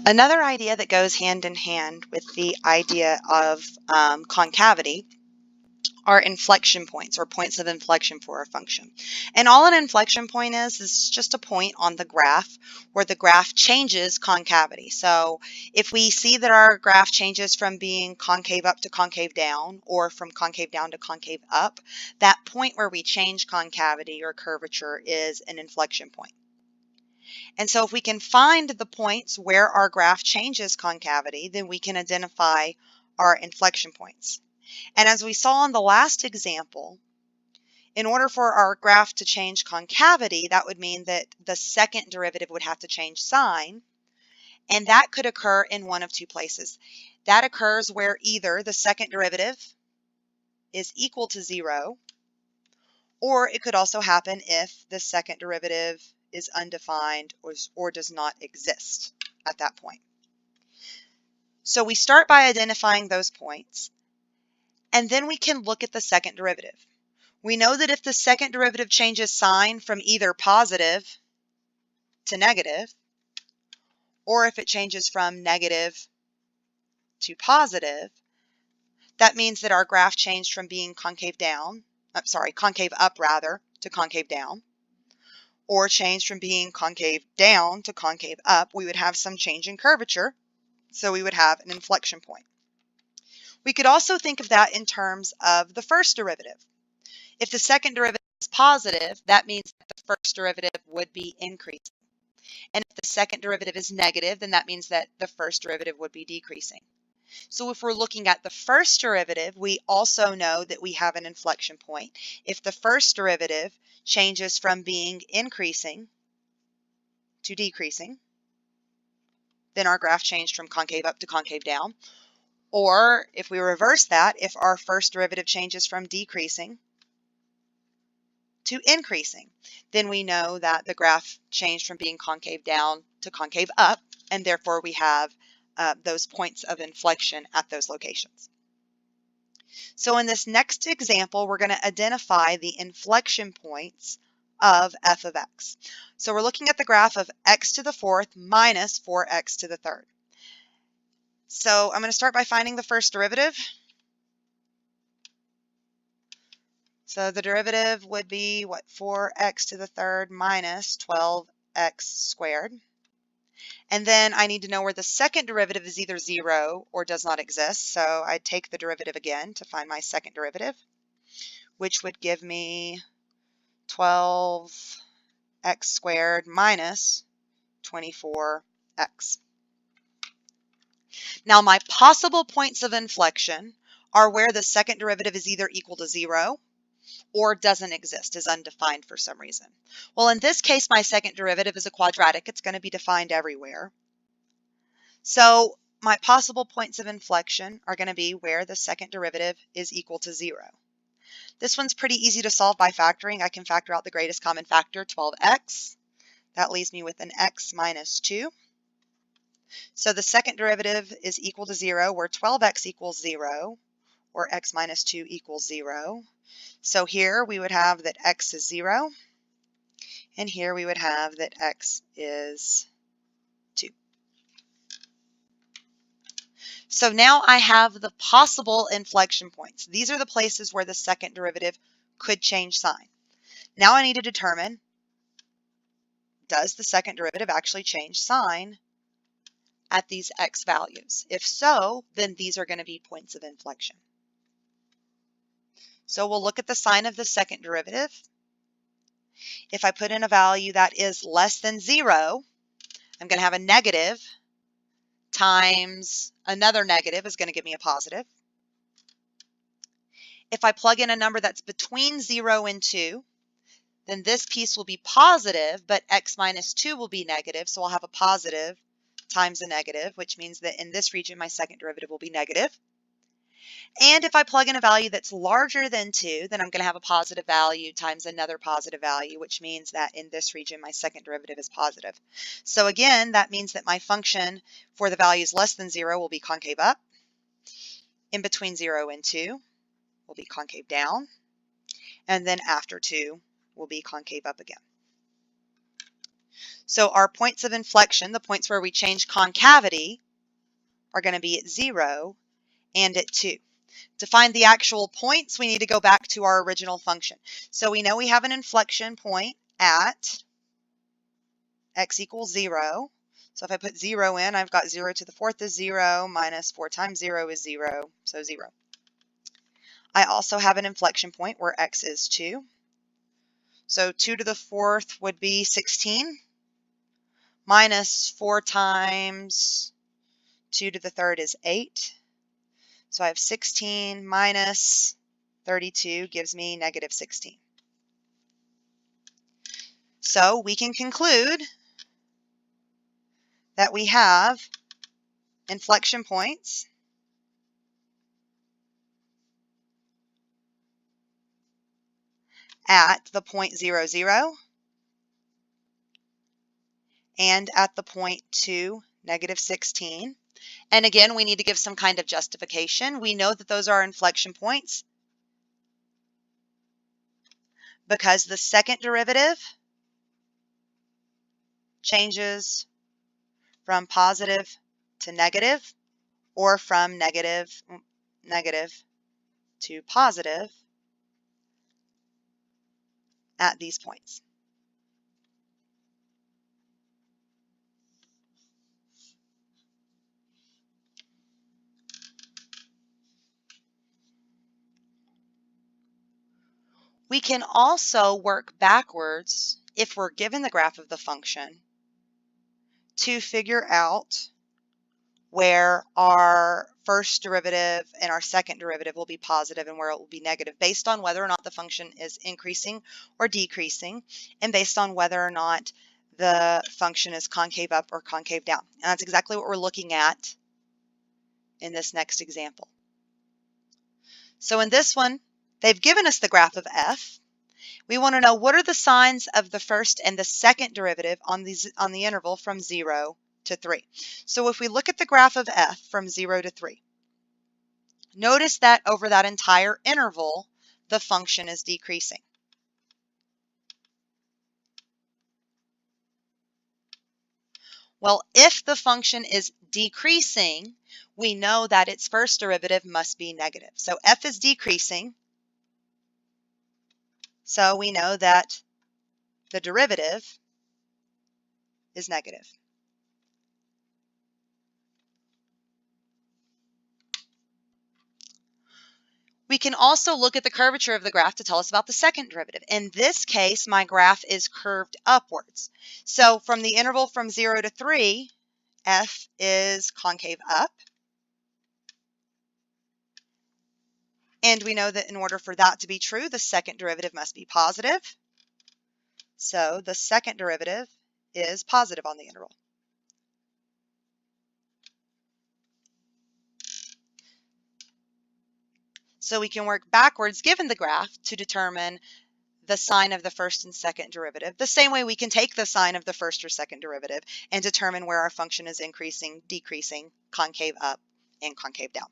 Another idea that goes hand in hand with the idea of concavity are inflection points, or points of inflection for a function. And all an inflection point is just a point on the graph where the graph changes concavity. So if we see that our graph changes from being concave up to concave down, or from concave down to concave up, that point where we change concavity or curvature is an inflection point. And so if we can find the points where our graph changes concavity, then we can identify our inflection points. And as we saw in the last example, in order for our graph to change concavity, that would mean that the second derivative would have to change sign, and that could occur in one of two places. That occurs where either the second derivative is equal to 0, or it could also happen if the second derivative is undefined or does not exist at that point. So we start by identifying those points, and then we can look at the second derivative. We know that if the second derivative changes sign from either positive to negative, or if it changes from negative to positive, that means that our graph changed from being concave up rather, to concave down, or changed from being concave down to concave up. We would have some change in curvature, so we would have an inflection point. We could also think of that in terms of the first derivative. If the second derivative is positive, that means that the first derivative would be increasing. And if the second derivative is negative, then that means that the first derivative would be decreasing. So if we're looking at the first derivative, we also know that we have an inflection point. If the first derivative changes from being increasing to decreasing, then our graph changed from concave up to concave down. Or if we reverse that, if our first derivative changes from decreasing to increasing, then we know that the graph changed from being concave down to concave up, and therefore we have those points of inflection at those locations. So in this next example, we're going to identify the inflection points of f of x. So we're looking at the graph of x to the fourth minus 4x to the third. So I'm going to start by finding the first derivative. So the derivative would be, 4x to the third minus 12x squared. And then I need to know where the second derivative is either 0 or does not exist. So I take the derivative again to find my second derivative, which would give me 12x squared minus 24x. Now my possible points of inflection are where the second derivative is either equal to 0 or doesn't exist, is undefined for some reason. Well, in this case, my second derivative is a quadratic. It's going to be defined everywhere. So my possible points of inflection are going to be where the second derivative is equal to 0. This one's pretty easy to solve by factoring. I can factor out the greatest common factor, 12x. That leaves me with an x minus 2. So the second derivative is equal to 0, where 12x equals 0, or x minus 2 equals 0. So here we would have that x is 0, and here we would have that x is 2. So now I have the possible inflection points. These are the places where the second derivative could change sign. Now I need to determine, does the second derivative actually change sign at these x values? If so, then these are going to be points of inflection. So we'll look at the sign of the second derivative. If I put in a value that is less than 0, I'm going to have a negative times another negative is going to give me a positive. If I plug in a number that's between 0 and 2, then this piece will be positive, but x minus 2 will be negative, so I'll have a positive times a negative, which means that in this region my second derivative will be negative. And if I plug in a value that's larger than 2, then I'm going to have a positive value times another positive value, which means that in this region my second derivative is positive. So again, that means that my function for the values less than 0 will be concave up. In between 0 and 2 will be concave down. And then after 2 will be concave up again. So our points of inflection, the points where we change concavity, are going to be at 0 and at 2. To find the actual points, we need to go back to our original function. So we know we have an inflection point at x equals 0. So if I put 0 in, I've got 0 to the 4th is 0, minus 4 times 0 is 0, so 0. I also have an inflection point where x is 2. So 2 to the 4th would be 16, minus 4 times 2 to the 3rd is 8. So I have 16 minus 32 gives me negative 16. So we can conclude that we have inflection points at the point 0, 0 and at the point 2, negative 16. And again, we need to give some kind of justification. We know that those are inflection points because the second derivative changes from positive to negative, or from negative to positive at these points. We can also work backwards if we're given the graph of the function to figure out where our first derivative and our second derivative will be positive and where it will be negative, based on whether or not the function is increasing or decreasing, and based on whether or not the function is concave up or concave down. And that's exactly what we're looking at in this next example. So in this one, they've given us the graph of f. We want to know what are the signs of the first and the second derivative on the interval from 0 to 3. So if we look at the graph of f from 0 to 3, notice that over that entire interval, the function is decreasing. Well, if the function is decreasing, we know that its first derivative must be negative. So f is decreasing, so we know that the derivative is negative. We can also look at the curvature of the graph to tell us about the second derivative. In this case, my graph is curved upwards. So from the interval from 0 to 3, f is concave up. And we know that in order for that to be true, the second derivative must be positive. So the second derivative is positive on the interval. So we can work backwards, given the graph, to determine the sign of the first and second derivative. The same way we can take the sign of the first or second derivative and determine where our function is increasing, decreasing, concave up, and concave down.